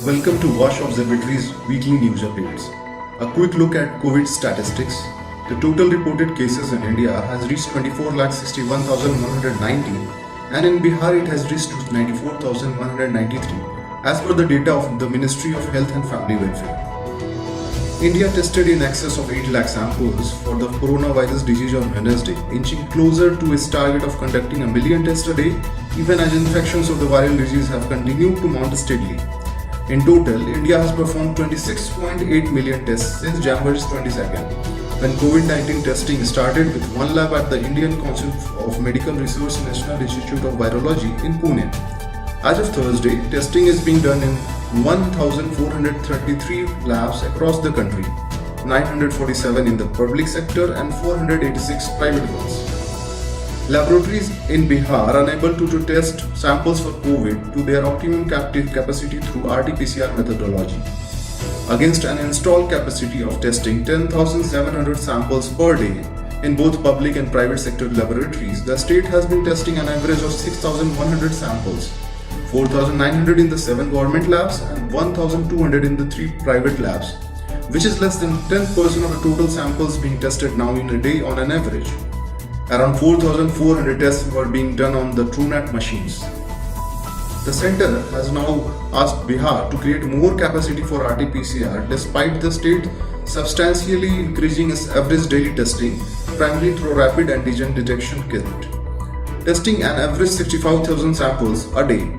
Welcome to Wash Observatory's weekly news updates. A quick look at COVID statistics. The total reported cases in India has reached 24,61,190 and in Bihar it has reached 94,193 as per the data of the Ministry of Health and Family Welfare. India tested in excess of 8 lakh samples for the coronavirus disease on Wednesday, inching closer to its target of conducting a million tests a day, even as infections of the viral disease have continued to mount steadily. In total, India has performed 26.8 million tests since January 22nd, when COVID-19 testing started with one lab at the Indian Council of Medical Research National Institute of Virology in Pune. As of Thursday, testing is being done in 1,433 labs across the country, 947 in the public sector and 486 private ones. Laboratories in Bihar are unable to test samples for COVID to their optimum capacity through RT-PCR methodology. Against an installed capacity of testing 10,700 samples per day in both public and private sector laboratories, the state has been testing an average of 6,100 samples, 4,900 in the 7 government labs and 1,200 in the 3 private labs, which is less than 10% of the total samples being tested now in a day on an average. Around 4,400 tests were being done on the TrueNat machines. The center has now asked Bihar to create more capacity for RT-PCR despite the state substantially increasing its average daily testing, primarily through rapid antigen detection kit, testing an average 65,000 samples a day.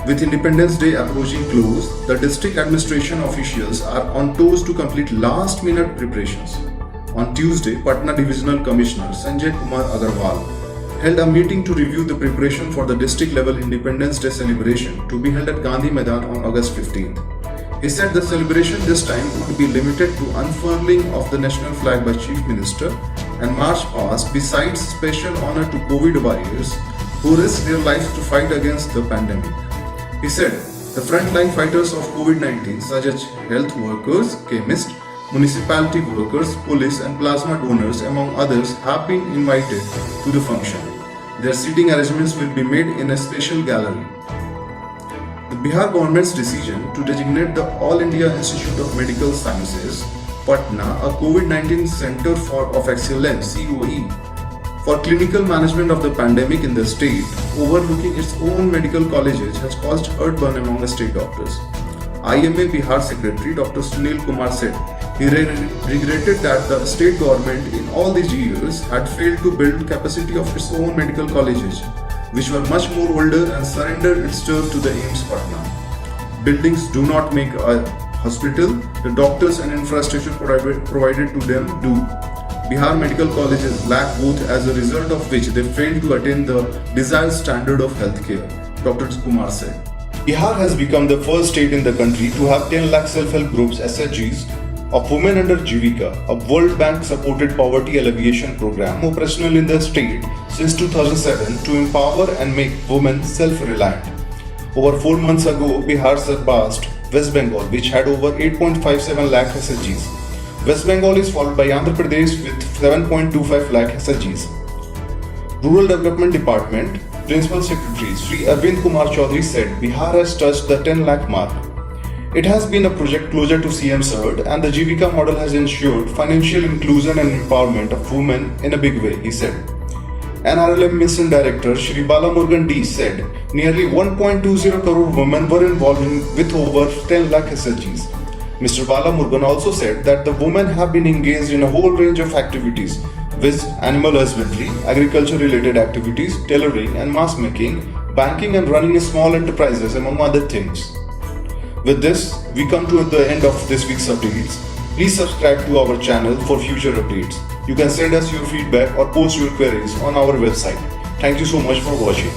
With Independence Day approaching close, the district administration officials are on toes to complete last-minute preparations. On Tuesday, Patna Divisional Commissioner Sanjay Kumar Agarwal held a meeting to review the preparation for the district-level Independence Day celebration to be held at Gandhi Maidan on August 15th. He said the celebration this time would be limited to unfurling of the national flag by Chief Minister and march past, besides special honor to COVID warriors who risk their lives to fight against the pandemic. He said the frontline fighters of COVID-19 such as health workers, chemists, municipality workers, police and plasma donors among others have been invited to the function. Their seating arrangements will be made in a special gallery. The Bihar government's decision to designate the All India Institute of Medical Sciences, Patna, a COVID-19 Center of Excellence (COE) for clinical management of the pandemic in the state, overlooking its own medical colleges, has caused heartburn among the state doctors. IMA Bihar Secretary Dr. Sunil Kumar said he regretted that the state government in all these years had failed to build capacity of its own medical colleges, which were much more older, and surrendered its turf to the AIIMS Patna. Buildings do not make a hospital, the doctors and infrastructure provided to them do. Bihar medical colleges lack both, as a result of which they failed to attain the desired standard of healthcare, Dr. Kumar said. Bihar has become the first state in the country to have 10 lakh self-help groups (SHGs) of women under Jivika, a World Bank supported poverty alleviation program operational in the state since 2007 to empower and make women self-reliant. Over 4 months ago, Bihar surpassed West Bengal, which had over 8.57 lakh SHGs. West Bengal is followed by Andhra Pradesh with 7.25 lakh SHGs. Rural Development Department Principal Secretary Sri Arvind Kumar Chaudhary said Bihar has touched the 10 lakh mark. It has been a project closer to CM CERD, and the Jivika model has ensured financial inclusion and empowerment of women in a big way, he said. NRLM Mission Director Shri Bala Murugan D said nearly 1.20 crore women were involved with over 10 lakh SHGs. Mr. Bala Murugan also said that the women have been engaged in a whole range of activities, with animal husbandry, agriculture-related activities, tailoring and mask making, banking and running small enterprises, among other things. With this, we come to the end of this week's updates. Please subscribe to our channel for future updates. You can send us your feedback or post your queries on our website. Thank you so much for watching.